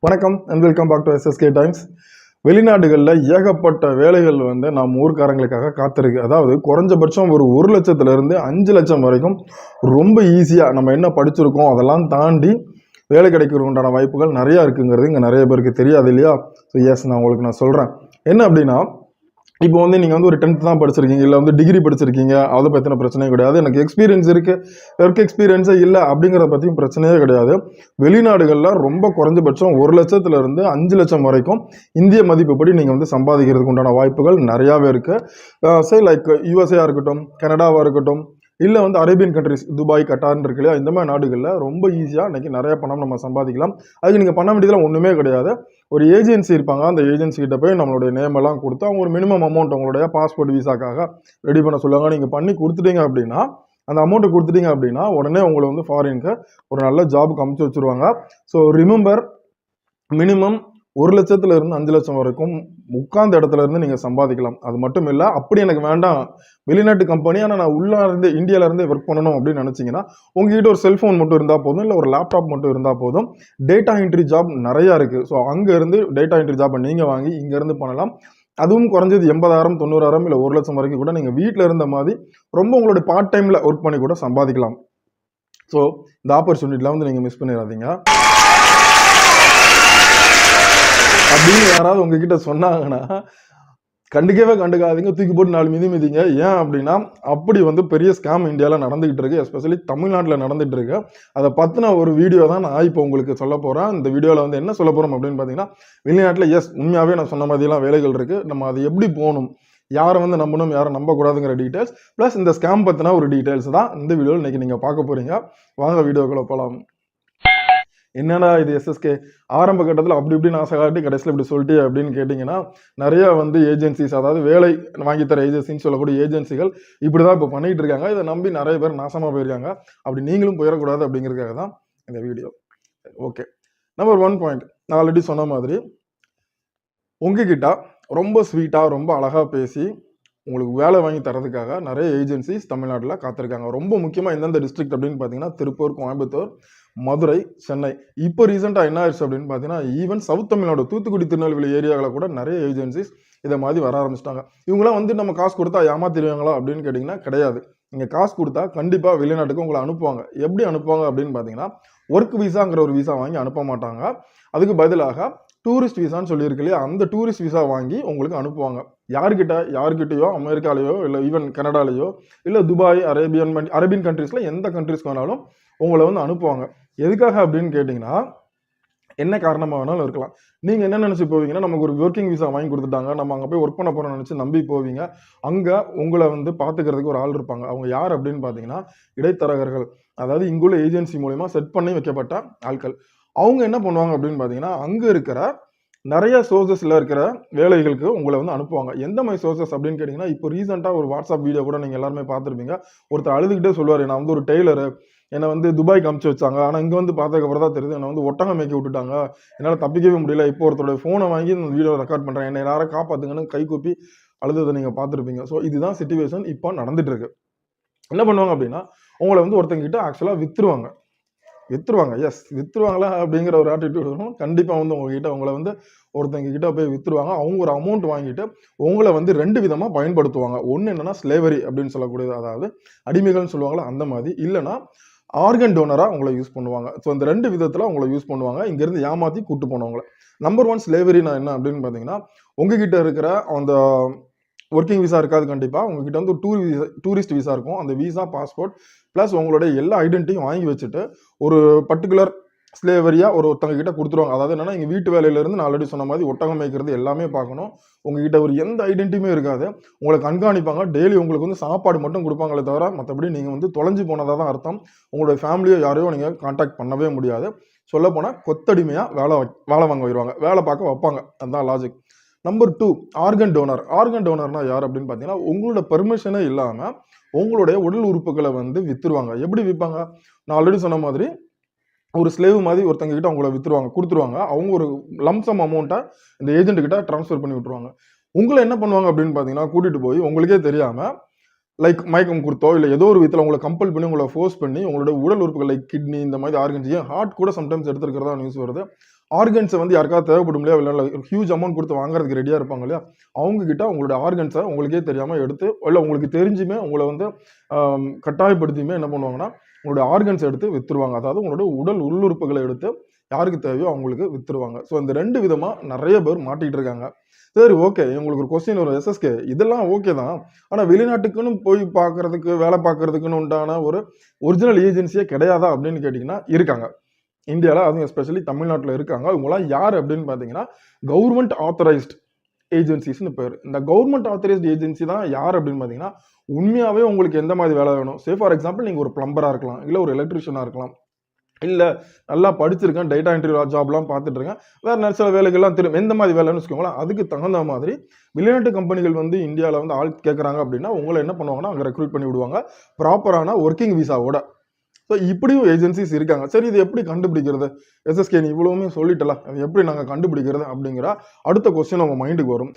வணக்கம் and welcome back to SSK times. வெளிநாடுகளில் ஏகப்பட்ட வேலைகள் நம்ம ஊர்க்காரங்களுக்காக காத்திருக்கு. அதாவது குறைஞ்சபட்சம் ஒரு லட்சத்துலேருந்து 5 லட்சம் வரைக்கும் ரொம்ப ஈஸியாக நம்ம என்ன படிச்சிருக்கோம் அதெல்லாம் தாண்டி வேலை கிடைக்கிறதுக்கு உண்டான வாய்ப்புகள் நிறையா இருக்குங்கிறது இங்கே நிறைய பேருக்கு தெரியாது இல்லையா? ஸோ எஸ், நான் உங்களுக்கு சொல்கிறேன். என்ன அப்படின்னா, இப்போ நீங்கள் ஒரு 10th தான் படிச்சிருக்கீங்க, இல்லை டிகிரி படிச்சிருக்கீங்க, அதை பற்றின பிரச்சனையே கிடையாது. எனக்கு எக்ஸ்பீரியன்ஸ் இருக்குது, ஒர்க் எக்ஸ்பீரியன்ஸே இல்லை அப்படிங்கிறத பற்றியும் பிரச்சனையே கிடையாது. வெளிநாடுகளில் ரொம்ப குறைஞ்சபட்சம் 1 லட்சத்துலேருந்து 5 லட்சம் வரைக்கும் இந்திய மதிப்புப்படி நீங்கள் சம்பாதிக்கிறதுக்கு உண்டான வாய்ப்புகள் நிறையாவே இருக்குது. சரி, லைக் யூஎஸ்ஏ இருக்கட்டும், கனடாவாக இருக்கட்டும், இல்லை அரேபியன் கண்ட்ரிஸ், துபாய், கட்டார்னு இருக்கு இல்லையா, இந்த மாதிரி நாடுகளில் ரொம்ப ஈஸியாக இன்றைக்கி நிறைய பணம் நம்ம சம்பாதிக்கலாம். அதுக்கு நீங்கள் பண்ண வேண்டியதெல்லாம் ஒன்றுமே கிடையாது. ஒரு ஏஜென்சி இருப்பாங்க, அந்த ஏஜென்சி கிட்ட போய் நம்மளுடைய நேம் எல்லாம் கொடுத்து அவங்க ஒரு மினிமம் அமௌண்ட் உங்களுடைய பாஸ்போர்ட் விசாக்காக ரெடி பண்ண சொல்லுவாங்க. நீங்கள் பண்ணி கொடுத்துட்டீங்க அப்படின்னா, அந்த அமௌண்ட்டை கொடுத்துட்டீங்க அப்படின்னா உடனே உங்களை ஃபாரினுக்கு ஒரு நல்ல ஜாபுக்கு அமுச்சு வச்சுருவாங்க. ஸோ ரிமெம்பர், மினிமம் 1 லட்சத்துலேருந்து 5 லட்சம் வரைக்கும் உட்கார்ந்த இடத்துல இருந்து நீங்கள் சம்பாதிக்கலாம். அது மட்டும் இல்லை, அப்படி எனக்கு வேண்டாம் வெளிநாட்டு கம்பெனி, ஆனால் நான் உள்ளே இந்தியாவிலேருந்தே ஒர்க் பண்ணணும் அப்படின்னு நினச்சிங்கன்னா, உங்ககிட்ட ஒரு செல்ஃபோன் மட்டும் இருந்தால் போதும், இல்லை ஒரு லேப்டாப் மட்டும் இருந்தால் போதும். டேட்டா என்ட்ரி ஜாப் நிறையா இருக்குது. ஸோ அங்கேருந்து டேட்டா என்ட்ரி ஜாப்பை நீங்கள் வாங்கி இங்கேருந்து பண்ணலாம். அதுவும் குறைஞ்சது 80,000, 90,000 இல்லை 1 லட்சம் வரைக்கும் கூட நீங்கள் வீட்டில் இருந்த மாதிரி ரொம்ப உங்களுடைய பார்ட் டைமில் ஒர்க் பண்ணி கூட சம்பாதிக்கலாம். ஸோ இந்த ஆப்பர்ச்சுனிட்டியில் நீங்கள் மிஸ் பண்ணிடாதீங்க. அப்படின்னு யாராவது உங்ககிட்ட சொன்னாங்கன்னா கண்டுக்காதீங்க, தூக்கி போட்டு 4 மிதிங்க. ஏன் அப்படின்னா, அப்படி பெரிய ஸ்கேம் இந்தியாவில் நடந்துகிட்டு இருக்கு, எஸ்பெஷலி தமிழ்நாட்டில் நடந்துட்டு இருக்கு. அதை பற்றின ஒரு வீடியோ தான் நான் இப்போ உங்களுக்கு சொல்ல போகிறேன். இந்த வீடியோவில் என்ன சொல்ல போகிறோம் அப்படின்னு பார்த்தீங்கன்னா, வெளிநாட்டில் எஸ் உண்மையாகவே நான் சொன்ன மாதிரிலாம் வேலைகள் இருக்குது, நம்ம அது எப்படி போகணும், யாரை நம்பணும், யாரை நம்பக்கூடாதுங்கிற டீட்டெயில்ஸ் ப்ளஸ் இந்த ஸ்கேம் பற்றின ஒரு டீட்டெயில்ஸ் தான் இந்த வீடியோவில் இன்றைக்கி நீங்கள் பார்க்க போகிறீங்க. வாங்க வீடியோக்குள்ளே போகலாம். என்னடா இது எஸ்எஸ்கே ஆரம்ப கட்டத்தில் அப்படி இப்படி ஆசை காட்டி கடைசியில் இப்படி சொல்லிட்டு அப்படின்னு கேட்டிங்கன்னா, நிறையா ஏஜென்சிஸ், அதாவது வேலை வாங்கித்தர ஏஜென்சின்னு சொல்லக்கூடிய ஏஜென்சிகள் இப்படி தான் இப்போ பண்ணிகிட்டு இருக்காங்க. இதை நம்பி நிறைய பேர் நாசமாக போயிருக்காங்க. அப்படி நீங்களும் போயிடக்கூடாது அப்படிங்கிறதுக்காக தான் இந்த வீடியோ. ஓகே, நம்பர் 1 பாயிண்ட், நான் ஆல்ரெடி சொன்ன மாதிரி, உங்ககிட்ட ரொம்ப ஸ்வீட்டாக ரொம்ப அழகாக பேசி உங்களுக்கு வேலை வாங்கி தரதுக்காக நிறைய ஏஜென்சிஸ் தமிழ்நாட்டில் காத்திருக்காங்க. ரொம்ப முக்கியமாக எந்தெந்த டிஸ்ட்ரிக்ட் அப்படின்னு பார்த்தீங்கன்னா, திருப்பூர், கோயம்புத்தூர், மதுரை, சென்னை. இப்போ ரீசெண்டாக என்ன ஆயிடுச்சு அப்படின்னு பார்த்தீங்கன்னா, ஈவன் சவுத் தமிழ்நாடு, தூத்துக்குடி, திருநெல்வேலி ஏரியாவில் கூட நிறைய ஏஜென்சிஸ் இதை மாதிரி வர ஆரம்பிச்சிட்டாங்க. இவங்களாம் நம்ம காசு கொடுத்தா ஏமாத்திடுவாங்களா அப்படின்னு கேட்டிங்கன்னா கிடையாது. நீங்கள் காசு கொடுத்தா கண்டிப்பாக வெளிநாட்டுக்கு உங்களை அனுப்புவாங்க. எப்படி அனுப்புவாங்க அப்படின்னு பார்த்தீங்கன்னா, ஒர்க் விசாங்கிற ஒரு விசா வாங்கி அனுப்ப மாட்டாங்க. அதுக்கு பதிலாக டூரிஸ்ட் விசான்னு சொல்லியிருக்கு இல்லையா, அந்த டூரிஸ்ட் விசா வாங்கி உங்களுக்கு அனுப்புவாங்க. யார்கிட்டயோ, அமெரிக்காலேயோ, இல்லை ஈவன் கனடாலேயோ, இல்லை துபாய், அரேபியன் கண்ட்ரீஸில் எந்த கண்ட்ரீஸ்க்கு வேணாலும் உங்களை அனுப்புவாங்க. எதுக்காக அப்படின்னு கேட்டிங்கன்னா, என்ன காரணமாக வேணாலும் இருக்கலாம். நீங்கள் என்ன நினச்சி போவீங்கன்னா, நமக்கு ஒரு ஒர்க்கிங் விசா வாங்கி கொடுத்துட்டாங்க, நம்ம அங்கே போய் ஒர்க் பண்ண போகிறோம்னு நினச்சி நம்பி போவீங்க. அங்கே உங்களை பார்த்துக்கிறதுக்கு ஒரு ஆள் இருப்பாங்க. அவங்க யார் அப்படின்னு பார்த்தீங்கன்னா, இடைத்தரகர்கள். அதாவது இங்குள்ள ஏஜென்சி மூலமா செட் பண்ணி வைக்கப்பட்ட ஆட்கள். அவங்க என்ன பண்ணுவாங்க அப்படின்னு பார்த்தீங்கன்னா, அங்கே இருக்கிற நிறைய சோர்சஸில் இருக்கிற வேலைகளுக்கு உங்களை அனுப்புவாங்க. எந்த மாதிரி சோர்சஸ் அப்படின்னு கேட்டிங்கன்னா, இப்போ ரீசெண்டாக ஒரு வாட்ஸ்அப் வீடியோ கூட நீங்கள் எல்லாருமே பார்த்துருப்பீங்க. ஒருத்தர் அழுதுகிட்டே சொல்லுவார், நான் ஒரு டெய்லரு, என்னை துபாய்க்கு அமுச்சு வச்சாங்க, ஆனால் இங்கே பார்த்ததுக்கப்புறம் தான் தெரியுது என்னை ஒட்டகம் மேய்க்க விட்டுட்டாங்க, என்னால் தப்பிக்கவே முடியல, இப்போ ஒருத்தருடைய ஃபோனை வாங்கி இந்த வீடியோ ரெக்கார்ட் பண்ணுறேன், என்னை யாரை காப்பாற்றுங்கன்னு கை கூப்பி அழுததை நீங்கள் பார்த்துருப்பீங்க. ஸோ இதுதான் சிச்சுவேஷன் இப்போ நடந்துட்டு இருக்கு. என்ன பண்ணுவாங்க அப்படின்னா, உங்களை ஒருத்தங்கிட்ட ஆக்சுவலாக விற்றுருவாங்க. எஸ், விற்றுருவாங்களா அப்படிங்கிற ஒரு ஆட்டிடியூட் வரும். கண்டிப்பாக உங்ககிட்ட உங்களை ஒருத்தங்க கிட்ட போய் விற்றுருவாங்க. அவங்க ஒரு அமௌண்ட் வாங்கிட்டு உங்களை 2 விதமாக பயன்படுத்துவாங்க. ஒன்று என்னன்னா ஸ்லேவரி அப்படின்னு சொல்லக்கூடியது, அதாவது அடிமைகள்னு சொல்லுவாங்களா அந்த மாதிரி, இல்லைன்னா ஆர்கன் டோனராக உங்களை யூஸ் பண்ணுவாங்க. ஸோ இந்த 2 விதத்தில் உங்களை யூஸ் பண்ணுவாங்க, இங்கேருந்து ஏமாற்றி கூட்டு போனவங்களை. நம்பர் 1 ஸ்லேவரினா என்ன அப்படின்னு பார்த்தீங்கன்னா, உங்ககிட்ட இருக்கிற அந்த ஒர்க்கிங் விசா இருக்காது, கண்டிப்பாக உங்ககிட்ட ஒரு டூரிஸ்ட் விசா இருக்கும். அந்த விசா, பாஸ்போர்ட் ப்ளஸ் உங்களுடைய எல்லா ஐடென்டிட்டியும் வாங்கி வச்சுட்டு ஒரு பர்டிகுலர் ஸ்லேவரியாக ஒருத்தங்க கிட்ட கொடுத்துருவாங்க. அதாவது என்னன்னா, இங்கே வீட்டு வேலையிலேருந்து நான் ஆல்ரெடி சொன்ன மாதிரி ஒட்டகம் மேய்க்கிறது எல்லாமே பார்க்கணும். உங்ககிட்ட ஒரு எந்த ஐடென்டிட்டியுமே இருக்காது. உங்களை கண்காணிப்பாங்க. டெய்லி உங்களுக்கு சாப்பாடு மட்டும் கொடுப்பாங்களே தவிர மற்றபடி நீங்கள் தொலைஞ்சு போனதாக தான் அர்த்தம். உங்களுடைய ஃபேமிலியோ யாரையோ நீங்கள் கான்டாக்ட் பண்ணவே முடியாது. சொல்லப்போனால் கொத்தடிமையாக வேலை வாங்க வருவாங்க, வேலை பார்க்க வைப்பாங்க. அதுதான் logic. Number 2 organ donor. Organ டோனர்னா யார் அப்படின்னு பார்த்தீங்கன்னா, உங்களோட பெர்மிஷனே இல்லாமல் உங்களுடைய உடல் உறுப்புகளை விற்றுருவாங்க. எப்படி விற்பாங்க? நான் ஆல்ரெடி சொன்ன மாதிரி ஒரு ஸ்லேவ் மாதிரி ஒருத்தங்க கிட்ட அவங்கள கொடுத்துருவாங்க. அவங்க ஒரு லம்சம் அமௌண்ட்டை இந்த ஏஜென்ட் கிட்ட ட்ரான்ஸ்ஃபர் பண்ணி விட்டுருவாங்க. உங்களை என்ன பண்ணுவாங்க அப்படின்னு பார்த்தீங்கன்னா, கூட்டிகிட்டு போய் உங்களுக்கே தெரியாமல் லைக் மயக்கம் கொடுத்தோ, இல்லை ஏதோ ஒரு விதத்தில் உங்களை கம்பல் பண்ணி, உங்களை ஃபோர்ஸ் பண்ணி உங்களோட உடல் உறுப்புகள் லைக் கிட்னி, இந்த மாதிரி ஆர்கன்ஸ், ஹார்ட் கூட சம்டைம்ஸ் எடுத்துருக்கிறதா நியூஸ் வருது. ஆர்கன்ஸை வந்து யாருக்காவது தேவைப்படும் இல்லையா, இல்லை ஹியூஜ் அமௌண்ட் கொடுத்து வாங்குறதுக்கு ரெடியாக இருப்பாங்க இல்லையா, அவங்க கிட்ட உங்களுடைய ஆர்கன்ஸை உங்களுக்கே தெரியாமல் எடுத்து, இல்லை உங்களுக்கு தெரிஞ்சுமே உங்களை வந்து கட்டாயப்படுத்தியுமே என்ன பண்ணுவாங்கன்னா உங்களுடைய ஆர்கன்ஸ் எடுத்து வித்துருவாங்க. அதாவது உங்களுடைய உடல் உள்ளுறுப்புகளை எடுத்து யாருக்கு தேவையோ அவங்களுக்கு வித்துருவாங்க. ஸோ இந்த 2 விதமா நிறைய பேர் மாட்டிக்கிட்டு இருக்காங்க. சரி, ஓகே, உங்களுக்கு ஒரு கொஸ்டின் வரும், எஸ்எஸ்கே இதெல்லாம் ஓகே தான், ஆனா வெளிநாட்டுக்குன்னு போய் பார்க்கறதுக்கு வேலை பார்க்கறதுக்குன்னு உண்டான ஒரு ஒரிஜினல் ஏஜென்சியே கிடையாதா அப்படின்னு கேட்டிங்கன்னா இருக்காங்க. இந்தியாவில், அதுவும் எஸ்பெஷலி தமிழ்நாட்டில் இருக்காங்க. இவங்களாம் யார் அப்படின்னு பார்த்தீங்கன்னா கவர்மெண்ட் ஆத்தரைஸ்ட் ஏஜென்சிஸ்னு பேர். இந்த கவர்மெண்ட் ஆத்தரைஸ்ட் ஏஜென்சி தான் யார் அப்படின்னு பார்த்தீங்கன்னா உண்மையாகவே உங்களுக்கு எந்த மாதிரி வேலை வேணும். சே ஃபார் எக்ஸாம்பிள் நீங்கள் ஒரு பிளம்பராக இருக்கலாம், இல்லை ஒரு எலக்ட்ரிஷியனாக இருக்கலாம், இல்லை நல்லா படிச்சிருக்கேன், டேட்டா என்ட்ரி ஜாப்லாம் பார்த்துட்டு இருக்கேன், வேறு சில வேலைகள்லாம் தெரியும், எந்த மாதிரி வேலைன்னு வச்சுக்கோங்களேன். அதுக்கு தகுந்த மாதிரி வெளிநாட்டு கம்பெனிகள் வந்து இந்தியாவில் வந்து ஆள் கேட்குறாங்க அப்படின்னா உங்களை என்ன பண்ணுவாங்கன்னா அங்கே ரெக்ரூட் பண்ணி விடுவாங்க ப்ராப்பரான ஒர்க்கிங் விசாவோட. ஸோ இப்படியும் ஏஜென்சிஸ் இருக்காங்க. சரி, இது எப்படி கண்டுபிடிக்கிறது? எஸ்எஸ்கே நீ இவ்வளவுமே சொல்லிட்டல, அது எப்படி நாங்கள் கண்டுபிடிக்கிறது அப்படிங்கிற அடுத்த கொஸ்டின் உங்கள் மைண்டுக்கு வரும்.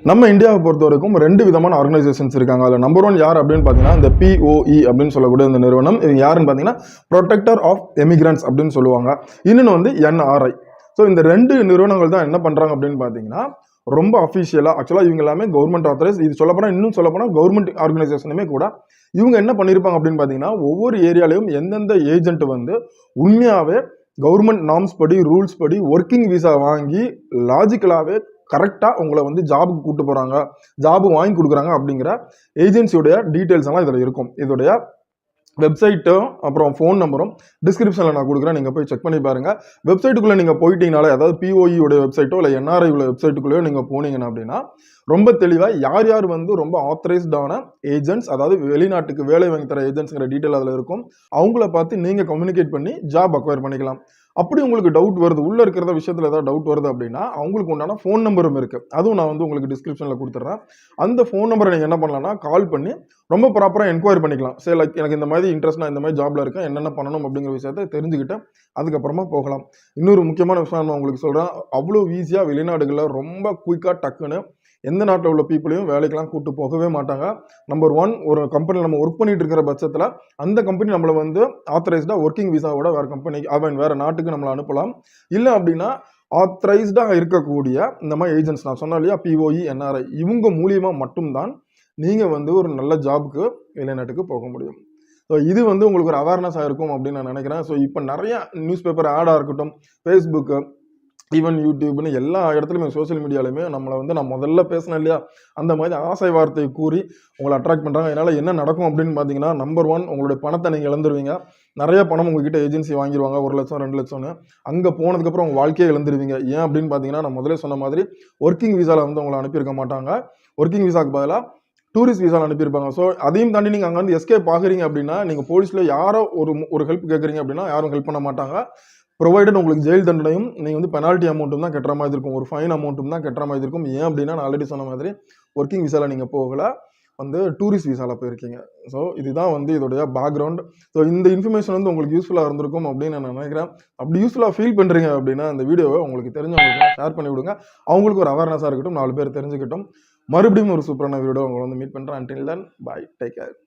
நம்ம இந்தியாவை பொறுத்த வரைக்கும் 2 விதமான ஆர்கனைசேஷன்ஸ் இருக்காங்க. அதில் நம்பர் 1 யார் அப்படின்னு பார்த்தீங்கன்னா இந்த POE அப்படின்னு சொல்லக்கூடிய இந்த நிறுவனம். இது யாருன்னு பார்த்தீங்கன்னா ப்ரொடெக்டர் ஆஃப் எமிகிரன்ட்ஸ் அப்படின்னு சொல்லுவாங்க. இன்னொன்று வந்து NRI. ஸோ இந்த 2 நிறுவனங்கள் தான் என்ன பண்ணுறாங்க அப்படின்னு பார்த்தீங்கன்னா ரொம்ப அஃபிஷியலாக, ஆக்சுவலாக இவங்க எல்லாமே கவர்மெண்ட் ஆத்தரைஸ். இது சொல்லப்போனால் இன்னும் சொல்லப்போனால் கவர்மெண்ட் ஆர்கனைசேஷனுமே கூட இவங்க என்ன பண்ணியிருப்பாங்க அப்படின்னு பார்த்தீங்கன்னா ஒவ்வொரு ஏரியாலையும் எந்தெந்த ஏஜென்ட் வந்து உண்மையாகவே கவர்மெண்ட் நார்ம்ஸ் படி ரூல்ஸ் படி ஒர்க்கிங் விசா வாங்கி லாஜிக்கலாகவே கரெக்டாக உங்களை வந்து ஜாபுக்கு கூப்பிட்டு போகிறாங்க, ஜாபு வாங்கி கொடுக்குறாங்க அப்படிங்கிற ஏஜென்சியோடைய டீட்டெயில்ஸ் எல்லாம் இதில் இருக்கும். இதோடைய வெப்சைட்டும் அப்புறம் ஃபோன் நம்பரும் டிஸ்கிரிப்ஷனில் நான் கொடுக்குறேன், நீங்கள் போய் செக் பண்ணி பாருங்கள். வெப்சைட்டுக்குள்ளே நீங்கள் போயிட்டீங்கனாலே, அதாவது POE உடைய வெப்சைட்டோ இல்லை NRI உள்ள வெப்சைட்டுக்குள்ளேயோ நீங்கள் போனீங்கன்னா அப்படின்னா ரொம்ப தெளிவாக யார் யார் வந்து ரொம்ப ஆத்தரைஸ்டான ஏஜென்ட்ஸ், அதாவது வெளிநாட்டுக்கு வேலை வாங்கி தர ஏஜென்ட்ஸ்ங்கிற டீட்டெயில் அதில் இருக்கும். அவங்கள பார்த்து நீங்கள் கம்யூனிகேட் பண்ணி ஜாப் அக்வயர் பண்ணிக்கலாம். அப்படி உங்களுக்கு டவுட் வருது, உள்ளே இருக்கிற விஷயத்தில் ஏதாவது டவுட் வருது அப்படின்னா அவங்களுக்கு உண்டான ஃபோன் நம்பரும் இருக்குது. அதுவும் நான் வந்து உங்களுக்கு டிஸ்கிரிப்ஷனில் கொடுத்துட்றேன். அந்த ஃபோன் நம்பரை நீங்கள் என்ன பண்ணலாம்னா கால் பண்ணி ரொம்ப ப்ராப்பராக என்கொயரி பண்ணிக்கலாம். சரி, லைக் எனக்கு இந்த மாதிரி இன்ட்ரெஸ்ட், நான் இந்த மாதிரி ஜாப்ல இருக்கேன், என்னென்ன பண்ணணும் அப்படிங்கிற விஷயத்தை தெரிஞ்சுக்கிட்டு அதுக்கப்புறமா போகலாம். இன்னொரு முக்கியமான விஷயம் நான் உங்களுக்கு சொல்கிறேன், அவ்வளோ ஈஸியாக வெளிநாடுகளில் ரொம்ப குயிக்காக டக்குன்னு எந்த நாட்டில் உள்ள பீப்புளையும் வேலைக்கெல்லாம் கூட்டு போகவே மாட்டாங்க. நம்பர் 1, ஒரு கம்பெனியில் நம்ம ஒர்க் பண்ணிட்டு இருக்கிற பட்சத்தில் அந்த கம்பெனி நம்மளை வந்து ஆத்தரைஸ்டாக ஒர்க்கிங் விசாவோட வேறு கம்பெனி வேறு நாட்டுக்கு நம்மளை அனுப்பலாம். இல்லை அப்படின்னா ஆத்தரைஸ்டாக இருக்கக்கூடிய இந்த மாதிரி ஏஜென்ட்ஸ் நான் சொன்னேன் இல்லையா, POE NRI, இவங்க மூலியமாக மட்டும்தான் நீங்கள் வந்து ஒரு நல்ல ஜாபுக்கு வெளிநாட்டுக்கு போக முடியும். ஸோ இது வந்து உங்களுக்கு ஒரு அவேர்னஸாக இருக்கும் அப்படின்னு நான் நினைக்கிறேன். ஸோ இப்போ நிறைய நியூஸ் பேப்பர் ஆடாக இருக்கட்டும், ஃபேஸ்புக்கு, ஈவன் யூடியூப்னு எல்லா இடத்துலையுமே சோசியல் மீடியாலையுமே நம்மளை வந்து நான் முதல்ல பேசினேன் இல்லையா, அந்த மாதிரி ஆசை வார்த்தை கூறி உங்களை அட்ராக்ட் பண்ணுறாங்க. அதனால் என்ன நடக்கும் அப்படின்னு பார்த்தீங்கன்னா நம்பர் 1 உங்களுடைய பணத்தை நீங்கள் இழந்துருவீங்க. நிறைய பணம் உங்ககிட்ட ஏஜென்சி வாங்கிடுவாங்க, 1 லட்சம் 2 லட்சம்னு. அங்கே போனதுக்கப்புறம் உங்கள் வாழ்க்கையை இழந்துருவீங்க. ஏன் அப்படின்னு பார்த்தீங்கன்னா நான் முதலே சொன்ன மாதிரி ஒர்க்கிங் விசாவில் வந்து உங்களை அனுப்பியிருக்க மாட்டாங்க. ஒர்க்கிங் விசாவுக்கு பதிலாக டூரிஸ்ட் விசாவில் அனுப்பியிருப்பாங்க. ஸோ அதையும் தாண்டி நீங்கள் அங்கே வந்து எஸ்கேப் ஆகுறீங்க அப்படின்னா நீங்கள் போலீஸில் யாரோ ஒரு ஹெல்ப் கேட்குறீங்க அப்படின்னா யாரும் ஹெல்ப் பண்ண மாட்டாங்க. ப்ரொவைடட் உங்களுக்கு ஜெயில் தண்டனையும் நீங்கள் வந்து பெனால்ட்டி அமௌண்ட்டும் தான் கட்டுற மாதிரி இருக்கும், ஒரு ஃபைன் அமௌண்ட்டும் தான் கட்டுற மாதிரி இருக்கும். ஏன் அப்படின்னா நான் ஆல்ரெடி சொன்ன மாதிரி ஒர்க்கிங் விசாவில் நீங்கள் போகலை, வந்து டூரிஸ்ட் விசாவில் போயிருக்கீங்க. ஸோ இதுதான் வந்து இதோடைய பேக்ரவுண்ட். ஸோ இந்த இன்ஃபர்மேஷன் வந்து உங்களுக்கு யூஸ்ஃபுல்லாக இருந்திருக்கும் அப்படின்னு நான் நினைக்கிறேன். அப்படி யூஸ்ஃபுல்லாக ஃபீல் பண்ணுறீங்க அப்படின்னா அந்த வீடியோவை உங்களுக்கு தெரிஞ்சவங்களுக்கு ஷேர் பண்ணி விடுங்க. அவங்களுக்கு ஒரு அவேர்னஸாக இருக்கட்டும், 4 பேர் தெரிஞ்சுக்கிட்டும். மறுபடியும் ஒரு சூப்பரான வீடியோ உங்களை வந்து மீட் பண்ணுறேன். அன்டில் தென், பாய், டேக் கேர்.